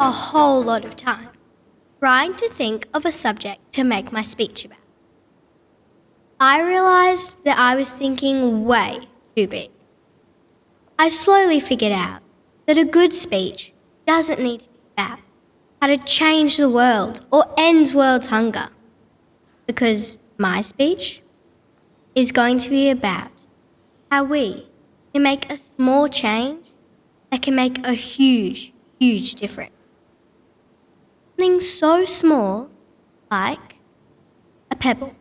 a whole lot of time trying to think of a subject to make my speech about. I realised that I was thinking way too big. I slowly figured out that a good speech doesn't need to be about how to change the world or end world's hunger, because my speech is going to be about how we can make a small change that can make a huge, huge difference. Something so small like a pebble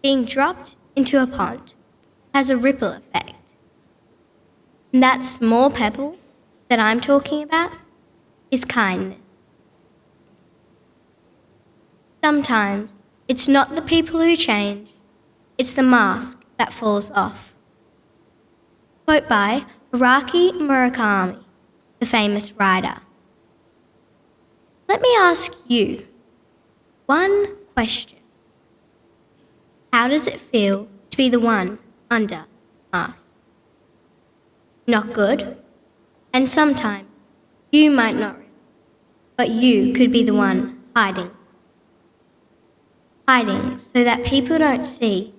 being dropped into a pond has a ripple effect. And that small pebble that I'm talking about is kindness. Sometimes it's not the people who change, it's the mask that falls off. Quote by Haruki Murakami, the famous writer. Let me ask you one question. How does it feel to be the one under the mask? Not good, and sometimes you might not realize, but you could be the one hiding so that people don't see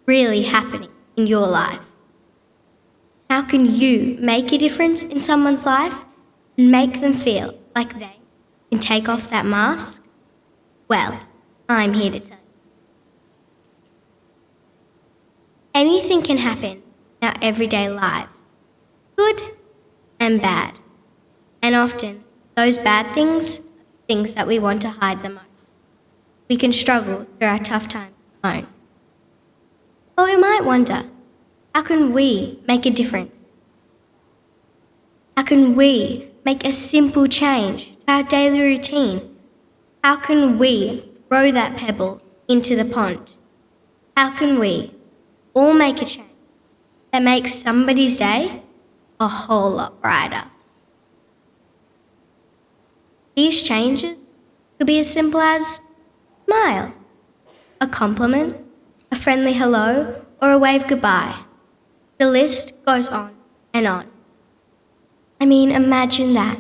really happening in your life. How can you make a difference in someone's life and make them feel like they can take off that mask? Well, I'm here to tell you. Anything can happen in our everyday lives, good and bad. And often, those bad things are things that we want to hide the most. We can struggle through our tough times alone. But we might wonder, how can we make a difference? How can we make a simple change to our daily routine? How can we throw that pebble into the pond? How can we all make a change that makes somebody's day a whole lot brighter? These changes could be as simple as a smile, a compliment, a friendly hello, or a wave goodbye. The list goes on and on. I mean, imagine that.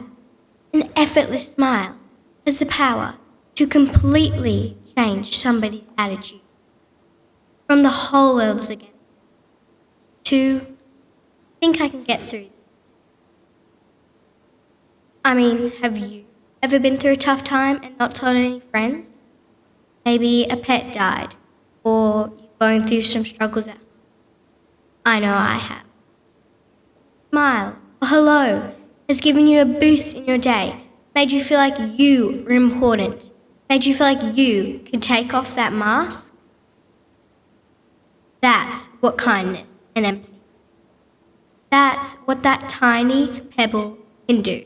An effortless smile has the power to completely change somebody's attitude. From the whole world's against to think I can get through this. I mean, have you ever been through a tough time and not told any friends? Maybe a pet died, or you're going through some struggles at home. I know I have. Smile or hello has given you a boost in your day, made you feel like you are important, made you feel like you could take off that mask. That's what kindness and empathy. That's what that tiny pebble can do.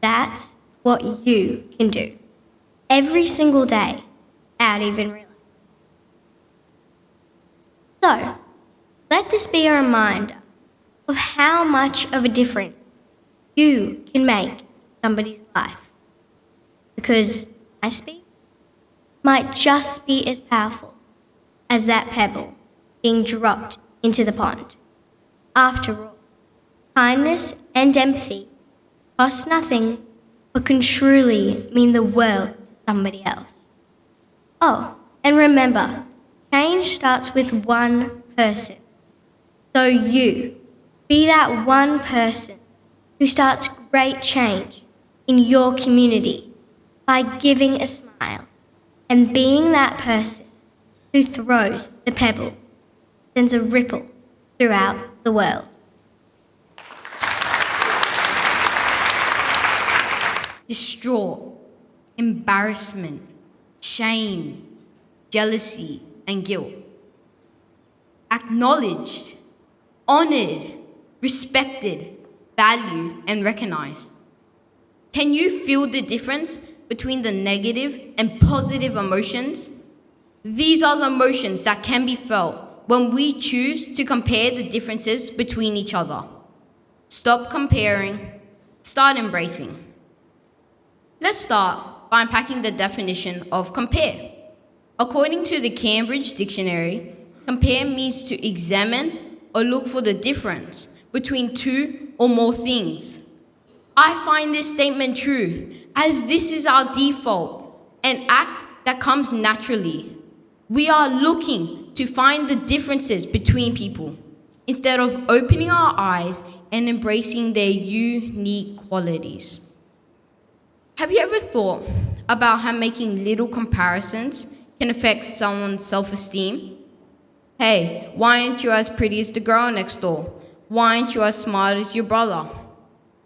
That's what you can do every single day without even realizing. So, let this be a reminder of how much of a difference you can make in somebody's life. Because my speech might just be as powerful as that pebble being dropped into the pond. After all, kindness and empathy cost nothing but can truly mean the world to somebody else. Oh, and remember, change starts with one person. So you, be that one person who starts great change in your community by giving a smile and being that person who throws the pebble, sends a ripple throughout the world. Distraught, embarrassment, shame, jealousy, and guilt. Acknowledged, honored, respected, valued, and recognized. Can you feel the difference between the negative and positive emotions? These are the emotions that can be felt when we choose to compare the differences between each other. Stop comparing, start embracing. Let's start by unpacking the definition of compare. According to the Cambridge Dictionary, compare means to examine or look for the difference between two or more things. I find this statement true, as this is our default, an act that comes naturally. We are looking to find the differences between people, instead of opening our eyes and embracing their unique qualities. Have you ever thought about how making little comparisons can affect someone's self-esteem? Hey, why aren't you as pretty as the girl next door? Why aren't you as smart as your brother?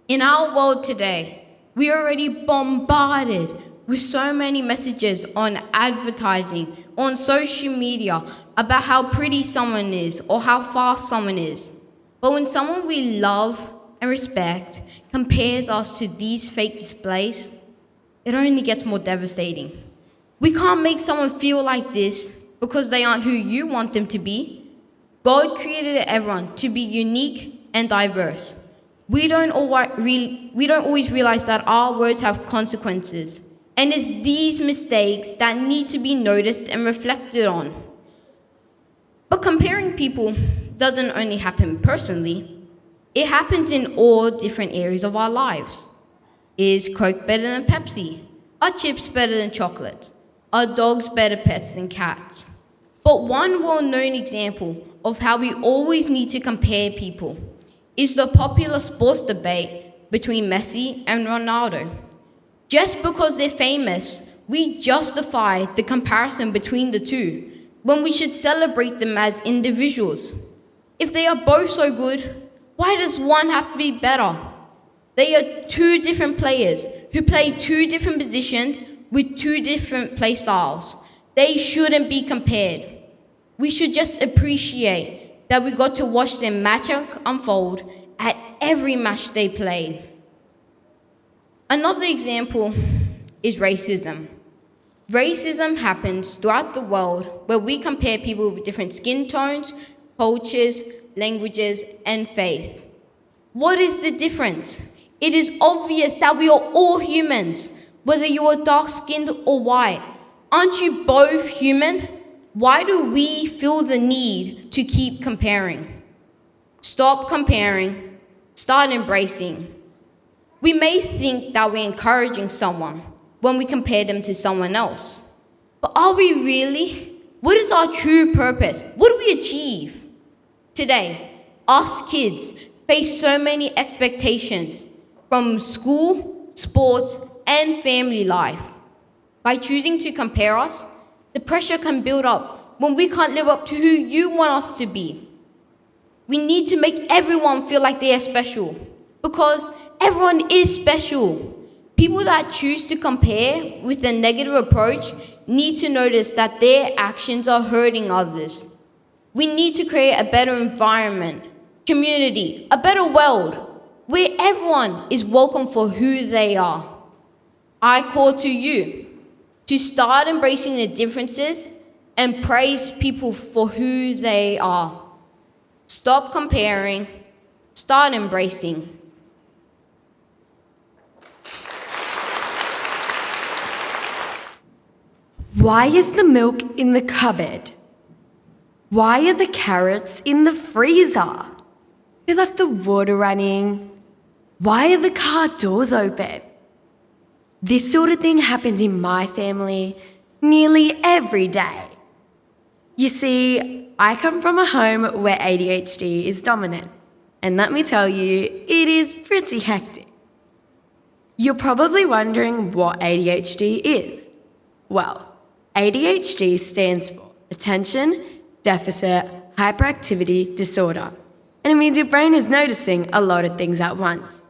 In our world today, we are already bombarded with so many messages on advertising, on social media, about how pretty someone is or how fast someone is. But when someone we love and respect compares us to these fake displays, it only gets more devastating. We can't make someone feel like this because they aren't who you want them to be. God created everyone to be unique and diverse. We don't always realize that our words have consequences, and it's these mistakes that need to be noticed and reflected on. But comparing people doesn't only happen personally, it happens in all different areas of our lives. Is Coke better than Pepsi? Are chips better than chocolates? Are dogs better pets than cats? But one well-known example of how we always need to compare people is the popular sports debate between Messi and Ronaldo. Just because they're famous, we justify the comparison between the two, when we should celebrate them as individuals. If they are both so good, why does one have to be better? They are two different players who play two different positions with two different play styles. They shouldn't be compared. We should just appreciate that we got to watch their magic unfold at every match they played. Another example is racism. Racism happens throughout the world where we compare people with different skin tones, cultures, languages, and faith. What is the difference? It is obvious that we are all humans, whether you are dark-skinned or white. Aren't you both human? Why do we feel the need to keep comparing? Stop comparing, start embracing. We may think that we're encouraging someone when we compare them to someone else. But are we really? What is our true purpose? What do we achieve? Today, us kids face so many expectations from school, sports, and family life. By choosing to compare us, the pressure can build up when we can't live up to who you want us to be. We need to make everyone feel like they are special, because everyone is special. People that choose to compare with a negative approach need to notice that their actions are hurting others. We need to create a better environment, community, a better world, where everyone is welcome for who they are. I call to you to start embracing the differences and praise people for who they are. Stop comparing, start embracing. Why is the milk in the cupboard? Why are the carrots in the freezer? Who left the water running? Why are the car doors open? This sort of thing happens in my family nearly every day. You see, I come from a home where ADHD is dominant, and let me tell you, it is pretty hectic. You're probably wondering what ADHD is. Well, ADHD stands for Attention Deficit Hyperactivity Disorder, and it means your brain is noticing a lot of things at once,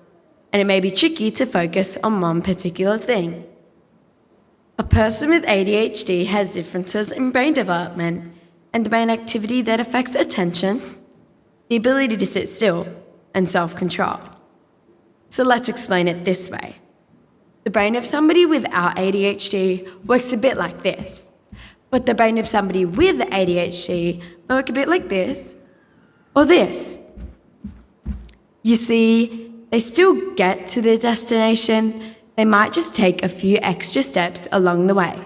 and it may be tricky to focus on one particular thing. A person with ADHD has differences in brain development and the brain activity that affects attention, the ability to sit still, and self-control. So let's explain it this way. The brain of somebody without ADHD works a bit like this, but the brain of somebody with ADHD may work a bit like this, or this. You see, they still get to their destination, they might just take a few extra steps along the way.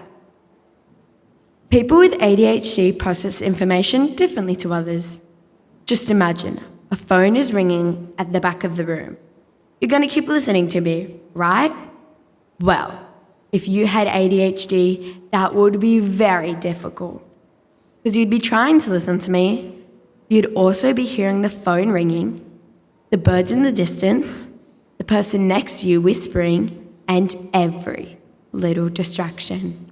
People with ADHD process information differently to others. Just imagine, a phone is ringing at the back of the room. You're going to keep listening to me, right? Well, if you had ADHD, that would be very difficult. Because you'd be trying to listen to me. You'd also be hearing the phone ringing, the birds in the distance, the person next to you whispering, and every little distraction.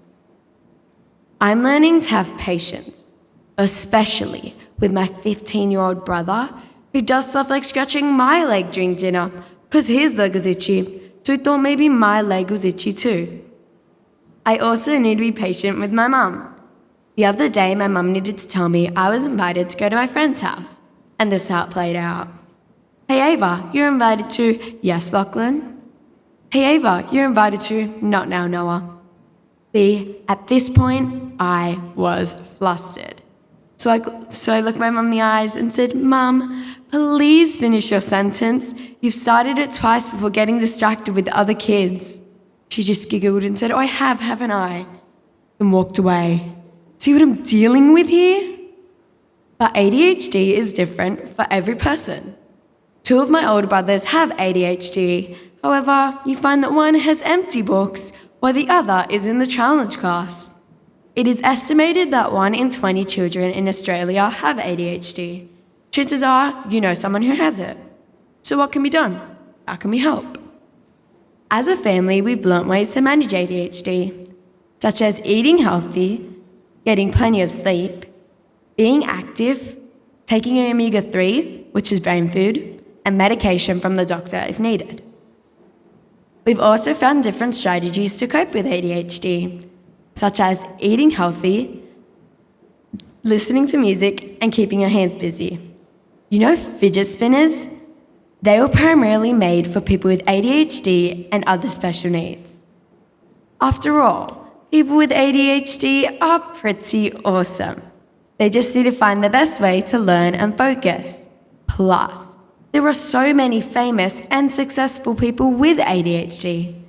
I'm learning to have patience, especially with my 15-year-old brother, who does stuff like scratching my leg during dinner because his leg was itchy, so he thought maybe my leg was itchy too. I also need to be patient with my mum. The other day, my mum needed to tell me I was invited to go to my friend's house, and this is how it played out. Hey Ava, you're invited to, yes, Lachlan? Hey Ava, you're invited to, not now, Noah. See, at this point, I was flustered. So I looked my mum in the eyes and said, Mum, please finish your sentence. You've started it twice before getting distracted with other kids. She just giggled and said, oh, I have, haven't I? And walked away. See what I'm dealing with here? But ADHD is different for every person. 2 of my older brothers have ADHD. However, you find that one has empty books while the other is in the challenge class. It is estimated that 1 in 20 children in Australia have ADHD. Chances are you know someone who has it. So what can be done? How can we help? As a family, we've learnt ways to manage ADHD, such as eating healthy, getting plenty of sleep, being active, taking omega-3, which is brain food, and medication from the doctor if needed. We've also found different strategies to cope with ADHD, such as eating healthy, listening to music, and keeping your hands busy. You know fidget spinners? They were primarily made for people with ADHD and other special needs. After all, people with ADHD are pretty awesome. They just need to find the best way to learn and focus. Plus, there are so many famous and successful people with ADHD,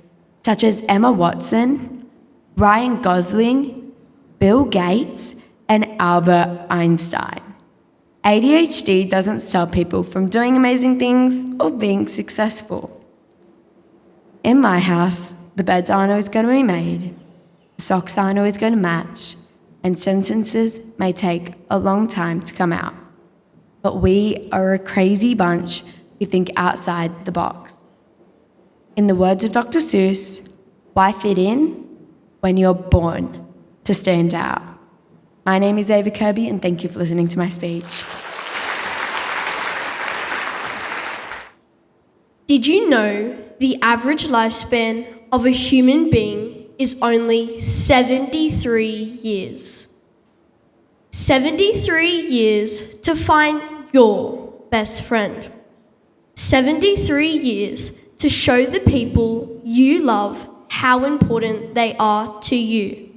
such as Emma Watson, Ryan Gosling, Bill Gates, and Albert Einstein. ADHD doesn't stop people from doing amazing things or being successful. In my house, the beds aren't always going to be made, socks aren't always going to match, and sentences may take a long time to come out. But we are a crazy bunch who think outside the box. In the words of Dr. Seuss, why fit in when you're born to stand out? My name is Ava Kirby, and thank you for listening to my speech. Did you know the average lifespan of a human being is only 73 years? 73 years to find your best friend. 73 years to show the people you love how important they are to you.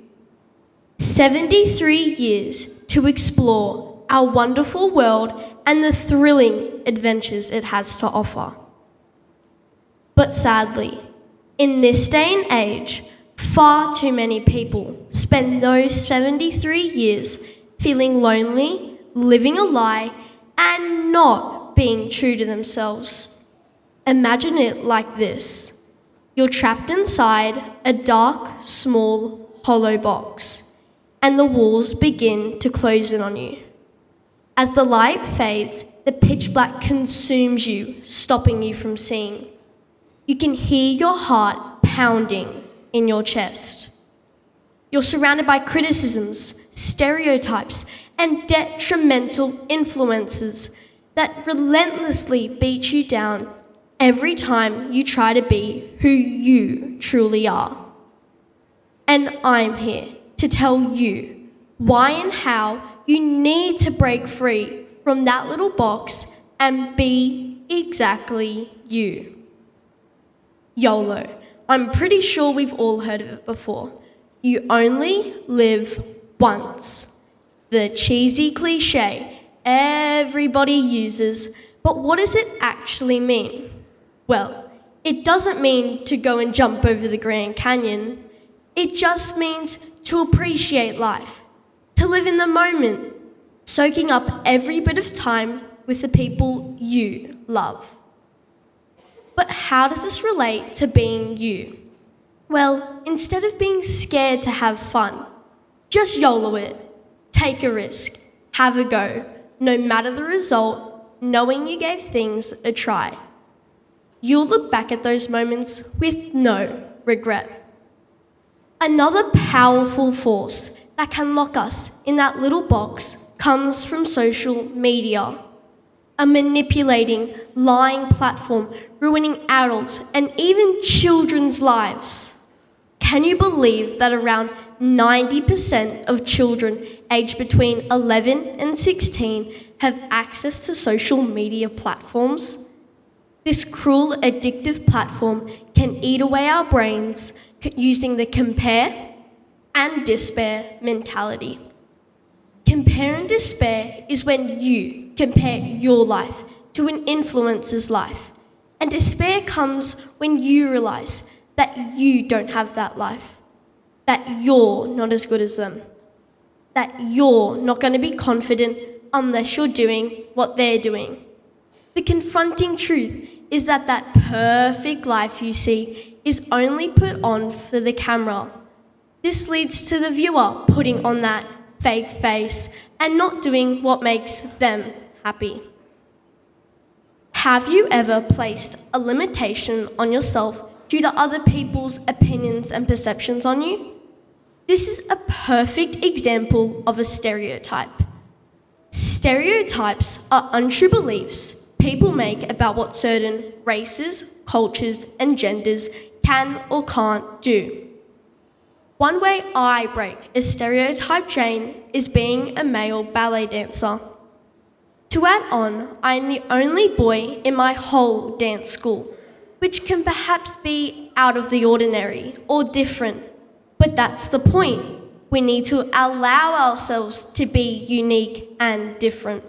73 years to explore our wonderful world and the thrilling adventures it has to offer. But sadly, in this day and age, far too many people spend those 73 years feeling lonely, living a lie, and not being true to themselves. Imagine it like this. You're trapped inside a dark, small, hollow box, and the walls begin to close in on you. As the light fades, the pitch black consumes you, stopping you from seeing. You can hear your heart pounding in your chest. You're surrounded by criticisms, stereotypes, and detrimental influences that relentlessly beat you down every time you try to be who you truly are. And I'm here to tell you why and how you need to break free from that little box and be exactly you. YOLO. I'm pretty sure we've all heard of it before. You only live once. The cheesy cliche everybody uses, but what does it actually mean? Well, it doesn't mean to go and jump over the Grand Canyon. It just means to appreciate life, to live in the moment, soaking up every bit of time with the people you love. But how does this relate to being you? Well, instead of being scared to have fun, just YOLO it. Take a risk. Have a go. No matter the result, knowing you gave things a try. You'll look back at those moments with no regret. Another powerful force that can lock us in that little box comes from social media. A manipulating, lying platform ruining adults and even children's lives. Can you believe that around 90% of children aged between 11 and 16 have access to social media platforms? This cruel, addictive platform can eat away our brains using the compare and despair mentality. Compare and despair is when you compare your life to an influencer's life. And despair comes when you realise that you don't have that life, that you're not as good as them, that you're not going to be confident unless you're doing what they're doing. The confronting truth is that that perfect life you see is only put on for the camera. This leads to the viewer putting on that fake face and not doing what makes them happy. Have you ever placed a limitation on yourself due to other people's opinions and perceptions on you? This is a perfect example of a stereotype. Stereotypes are untrue beliefs people make about what certain races, cultures, and genders can or can't do. One way I break a stereotype chain is being a male ballet dancer. To add on, I am the only boy in my whole dance school, which can perhaps be out of the ordinary or different, but that's the point. We need to allow ourselves to be unique and different.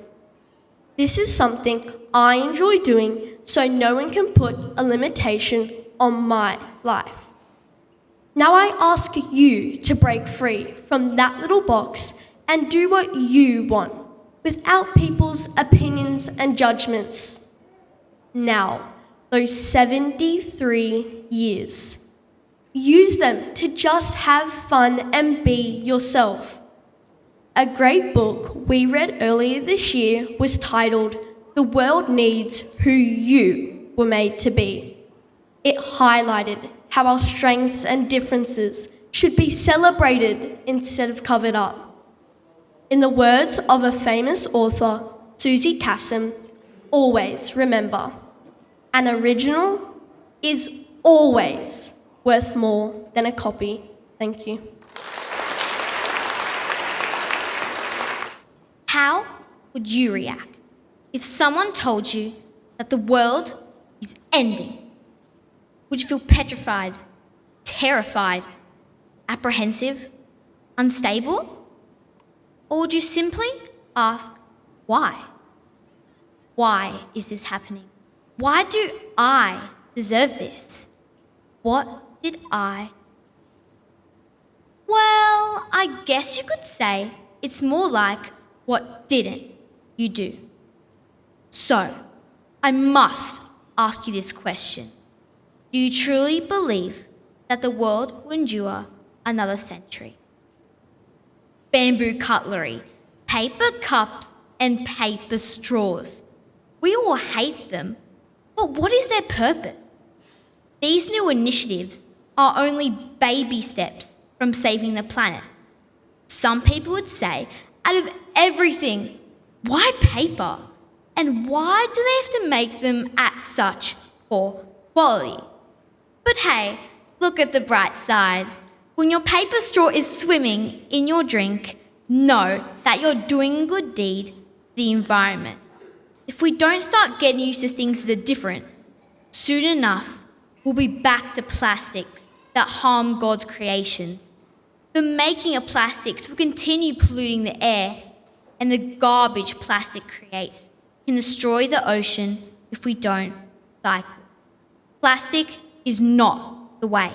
This is something I enjoy doing, so no one can put a limitation on my life. Now I ask you to break free from that little box and do what you want, without people's opinions and judgments. Now, those 73 years, use them to just have fun and be yourself. A great book we read earlier this year was titled "The World Needs Who You Were Made to Be." It highlighted how our strengths and differences should be celebrated instead of covered up. In the words of a famous author, Susie Casson, always remember, an original is always worth more than a copy. Thank you. How would you react if someone told you that the world is ending? Would you feel petrified, terrified, apprehensive, unstable? Or would you simply ask, why? Why is this happening? Why do I deserve this? What did I? Well, I guess you could say it's more like, what didn't you do? So, I must ask you this question. Do you truly believe that the world will endure another century? Bamboo cutlery, paper cups, and paper straws. We all hate them, but what is their purpose? These new initiatives are only baby steps from saving the planet. Some people would say, out of everything, why paper? And why do they have to make them at such poor quality? But hey, look at the bright side. When your paper straw is swimming in your drink, know that you're doing a good deed for the environment. If we don't start getting used to things that are different, soon enough, we'll be back to plastics that harm God's creations. The making of plastics will continue polluting the air, and the garbage plastic creates can destroy the ocean if we don't cycle. Plastic is not the way.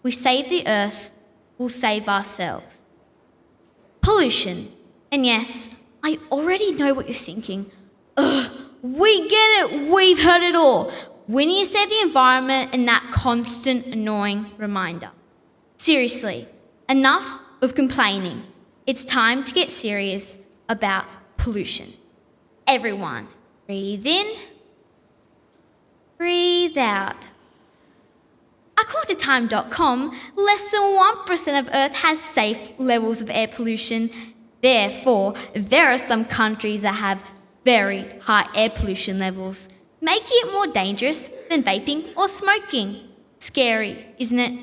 We save the earth, we'll save ourselves. Pollution. And yes, I already know what you're thinking. Ugh, we get it, we've heard it all. we need to save the environment and that constant annoying reminder. Seriously, enough of complaining. It's time to get serious about pollution. Everyone, breathe in, breathe out. According to time.com, less than 1% of Earth has safe levels of air pollution. Therefore, there are some countries that have very high air pollution levels, making it more dangerous than vaping or smoking. Scary, isn't it?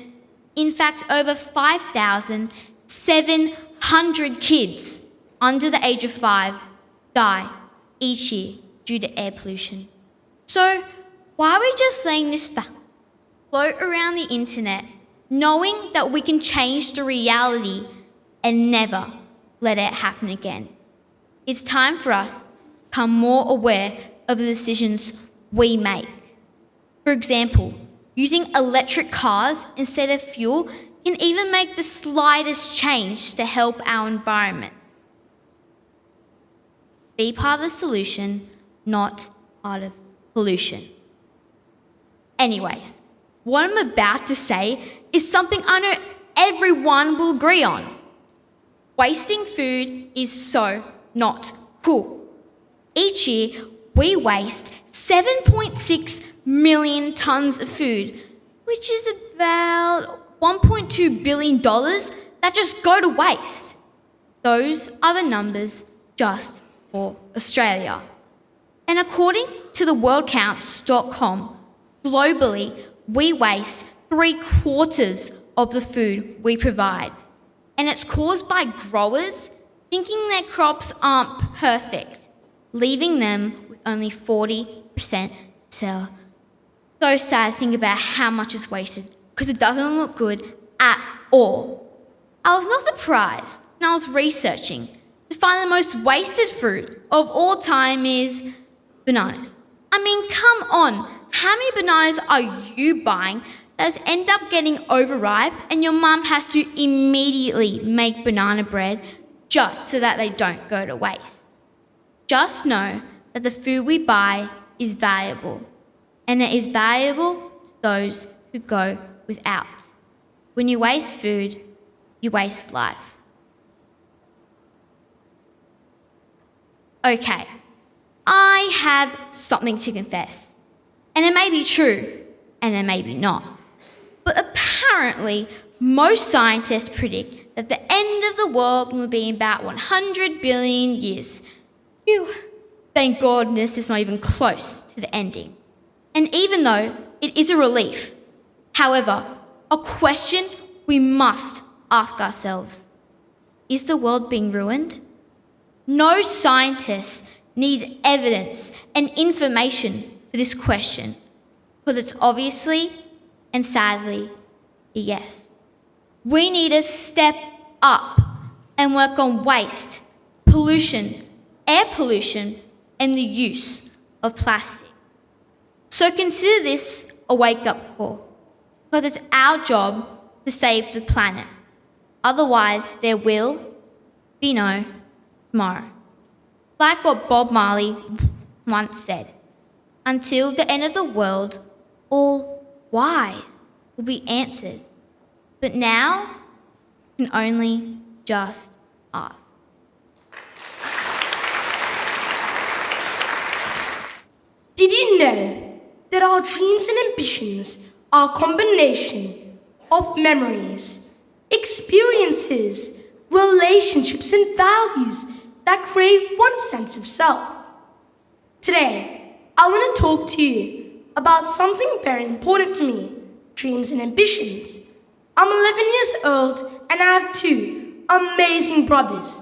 In fact, over 5,700 kids under the age of 5 die each year due to air pollution. So, why are we just letting this float around the internet, knowing that we can change the reality and never let it happen again? It's time for us to become more aware of the decisions we make. For example, using electric cars instead of fuel can even make the slightest change to help our environment. Be part of the solution, not part of pollution. Anyways, what I'm about to say is something I know everyone will agree on. Wasting food is so not cool. Each year, we waste 7.6 million tons of food, which is about $1.2 billion that just go to waste. Those are the numbers just for Australia. And according to the worldcounts.com, globally, we waste 3/4 of the food we provide. And it's caused by growers thinking their crops aren't perfect, leaving them with only 40% to sell. So sad to think about how much is wasted because it doesn't look good at all. I was not surprised when I was researching to find the most wasted fruit of all time is bananas. I mean, come on, how many bananas are you buying that end up getting overripe and your mum has to immediately make banana bread just so that they don't go to waste? Just know that the food we buy is valuable, and it is valuable to those who go without. When you waste food, you waste life. Okay, I have something to confess. And it may be true, and it may be not. But apparently, most scientists predict that the end of the world will be in about 100 billion years. Phew, thank goodness it's not even close to the ending. And even though it is a relief, however, a question we must ask ourselves: is the world being ruined? No scientist needs evidence and information for this question, but it's obviously and sadly a yes. We need to step up and work on waste, pollution, air pollution, and the use of plastic. So consider this a wake-up call, because it's our job to save the planet. Otherwise, there will be no tomorrow. Like what Bob Marley once said, until the end of the world, all whys will be answered. But now, you can only just ask. Did you know that our dreams and ambitions are a combination of memories, experiences, relationships, and values that create one sense of self? Today, I want to talk to you about something very important to me: dreams and ambitions. I'm 11 years old and I have 2 amazing brothers.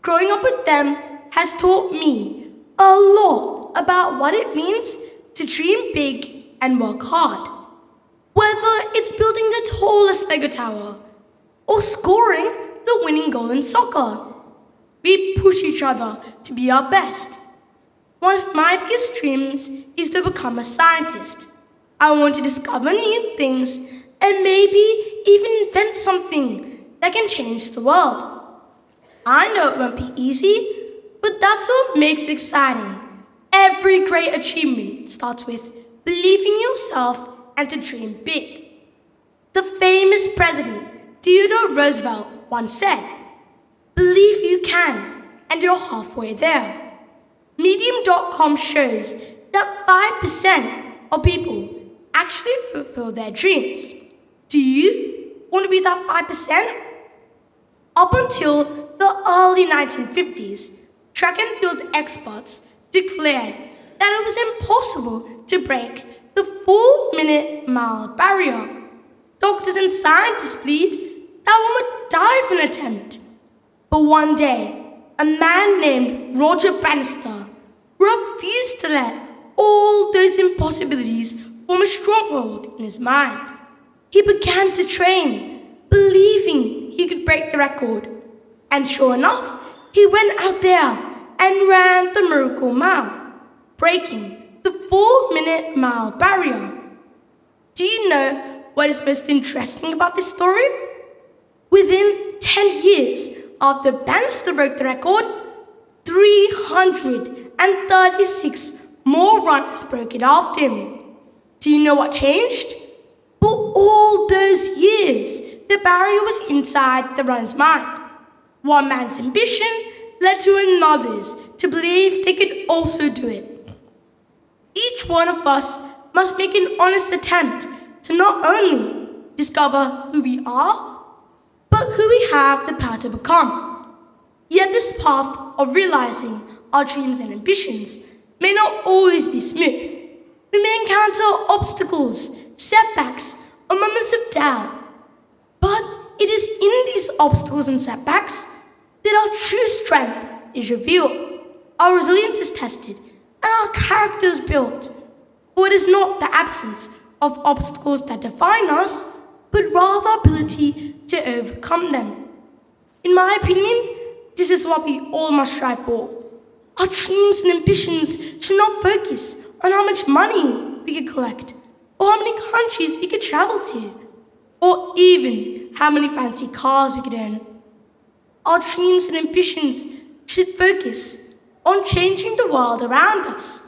Growing up with them has taught me a lot about what it means to dream big and work hard. Whether it's building the tallest Lego tower or scoring the winning goal in soccer, we push each other to be our best. One of my biggest dreams is to become a scientist. I want to discover new things and maybe even invent something that can change the world. I know it won't be easy, but that's what makes it exciting. Every great achievement starts with believe in yourself, and to dream big. The famous President Theodore Roosevelt once said, "Believe you can, and you're halfway there." Medium.com shows that 5% of people actually fulfill their dreams. Do you want to be that 5%? Up until the early 1950s, track and field experts declared that it was impossible to break the 4-minute mile barrier. Doctors and scientists believed that one would die for an attempt. But one day, a man named Roger Bannister refused to let all those impossibilities form a stronghold in his mind. He began to train, believing he could break the record. And sure enough, he went out there and ran the miracle mile, breaking the 4-minute mile barrier. Do you know what is most interesting about this story? Within 10 years after Bannister broke the record, 336 more runners broke it after him. Do you know what changed? For all those years, the barrier was inside the runner's mind. One man's ambition led to another's to believe they could also do it. Each one of us must make an honest attempt to not only discover who we are, but who we have the power to become. Yet this path of realizing our dreams and ambitions may not always be smooth. We may encounter obstacles, setbacks, or moments of doubt. But it is in these obstacles and setbacks that our true strength is revealed, our resilience is tested, and our character is built. For it is not the absence of obstacles that define us, but rather our ability to overcome them. In my opinion, this is what we all must strive for. Our dreams and ambitions should not focus on how much money we could collect, or how many countries we could travel to, or even how many fancy cars we could own. Our dreams and ambitions should focus on changing the world around us,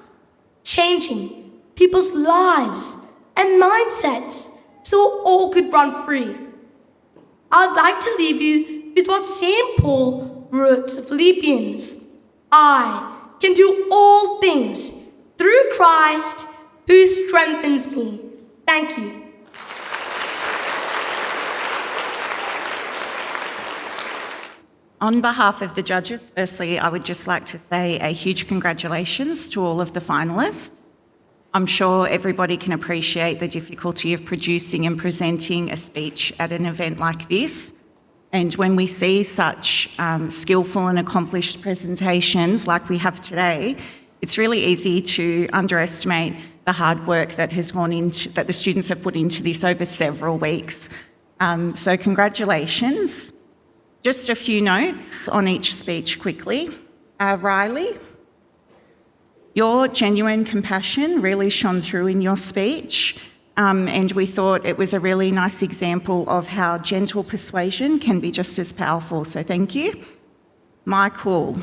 changing people's lives and mindsets so all could run free. I'd like to leave you with what St. Paul wrote to the Philippians. I can do all things through Christ who strengthens me. Thank you. On behalf of the judges, firstly, I would just like to say a huge congratulations to all of the finalists. I'm sure everybody can appreciate the difficulty of producing and presenting a speech at an event like this. And when we see such skillful and accomplished presentations like we have today, it's really easy to underestimate the hard work that has gone into, that the students have put into this over several weeks. So congratulations. Just a few notes on each speech quickly. Riley, your genuine compassion really shone through in your speech, and we thought it was a really nice example of how gentle persuasion can be just as powerful, so thank you. Michael,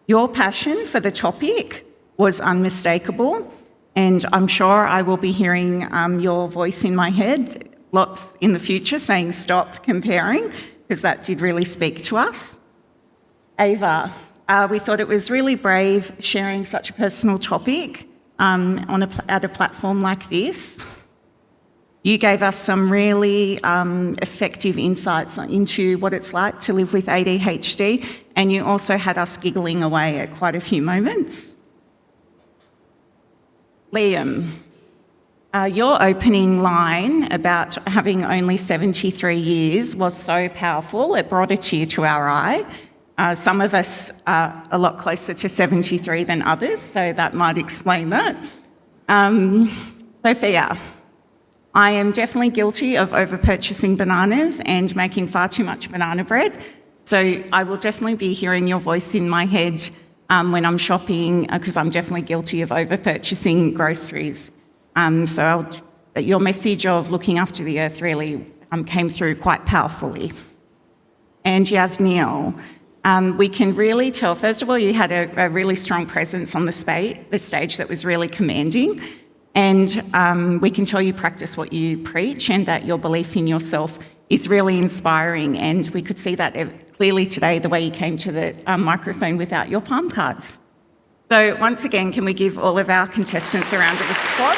your passion for the topic was unmistakable, and I'm sure I will be hearing your voice in my head lots in the future saying stop comparing, because that did really speak to us. Ava, we thought it was really brave sharing such a personal topic at a platform like this. You gave us some really effective insights into what it's like to live with ADHD, and you also had us giggling away at quite a few moments. Liam, your opening line about having only 73 years was so powerful, it brought a tear to our eye. Some of us are a lot closer to 73 than others, so that might explain that. Sophia, I am definitely guilty of over-purchasing bananas and making far too much banana bread, so I will definitely be hearing your voice in my head when I'm shopping, because I'm definitely guilty of over-purchasing groceries. Your message of looking after the earth really came through quite powerfully. And Yavneel, We can really tell, first of all, you had a really strong presence on the stage that was really commanding. And we can tell you practice what you preach and that your belief in yourself is really inspiring. And we could see that clearly today, the way you came to the microphone without your palm cards. So once again, can we give all of our contestants a round of applause?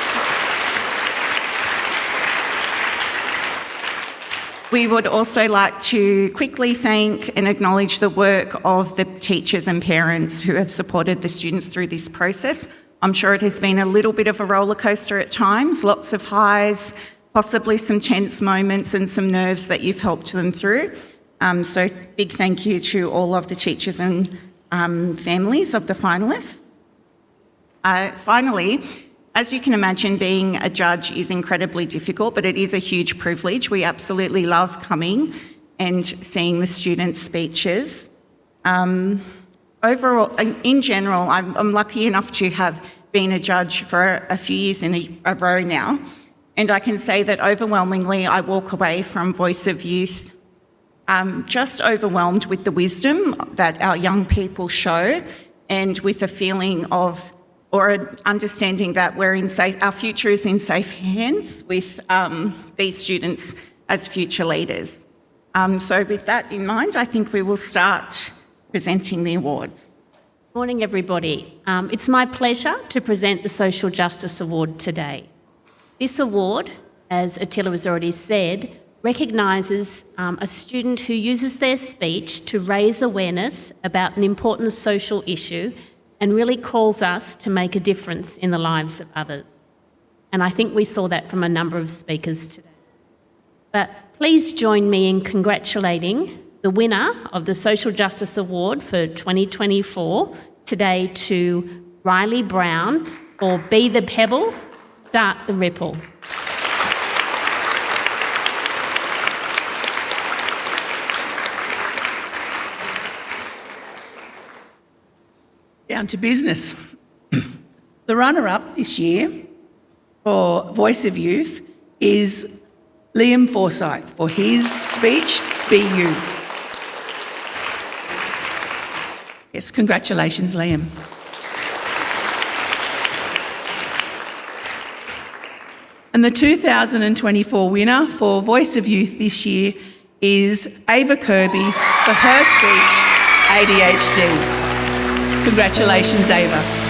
We would also like to quickly thank and acknowledge the work of the teachers and parents who have supported the students through this process. I'm sure it has been a little bit of a roller coaster at times, lots of highs, possibly some tense moments and some nerves that you've helped them through. So big thank you to all of the teachers and families of the finalists. Finally, as you can imagine, being a judge is incredibly difficult, but it is a huge privilege. We absolutely love coming and seeing the students' speeches. Overall, in general, I'm lucky enough to have been a judge for a few years in a row now, and I can say that overwhelmingly I walk away from Voice of Youth just overwhelmed with the wisdom that our young people show, and with a feeling of, or an understanding that our future is in safe hands with these students as future leaders. So with that in mind, I think we will start presenting the awards. Morning, everybody. It's my pleasure to present the Social Justice Award today. This award, as Attila has already said, recognises a student who uses their speech to raise awareness about an important social issue and really calls us to make a difference in the lives of others. And I think we saw that from a number of speakers today. But please join me in congratulating the winner of the Social Justice Award for 2024 today to Riley Brown for Be the Pebble, Start the Ripple. Down to business. The runner-up this year for Voice of Youth is Liam Forsyth for his speech, Be You. Yes, congratulations, Liam. And the 2024 winner for Voice of Youth this year is Ava Kirby for her speech, ADHD. Congratulations, Ava.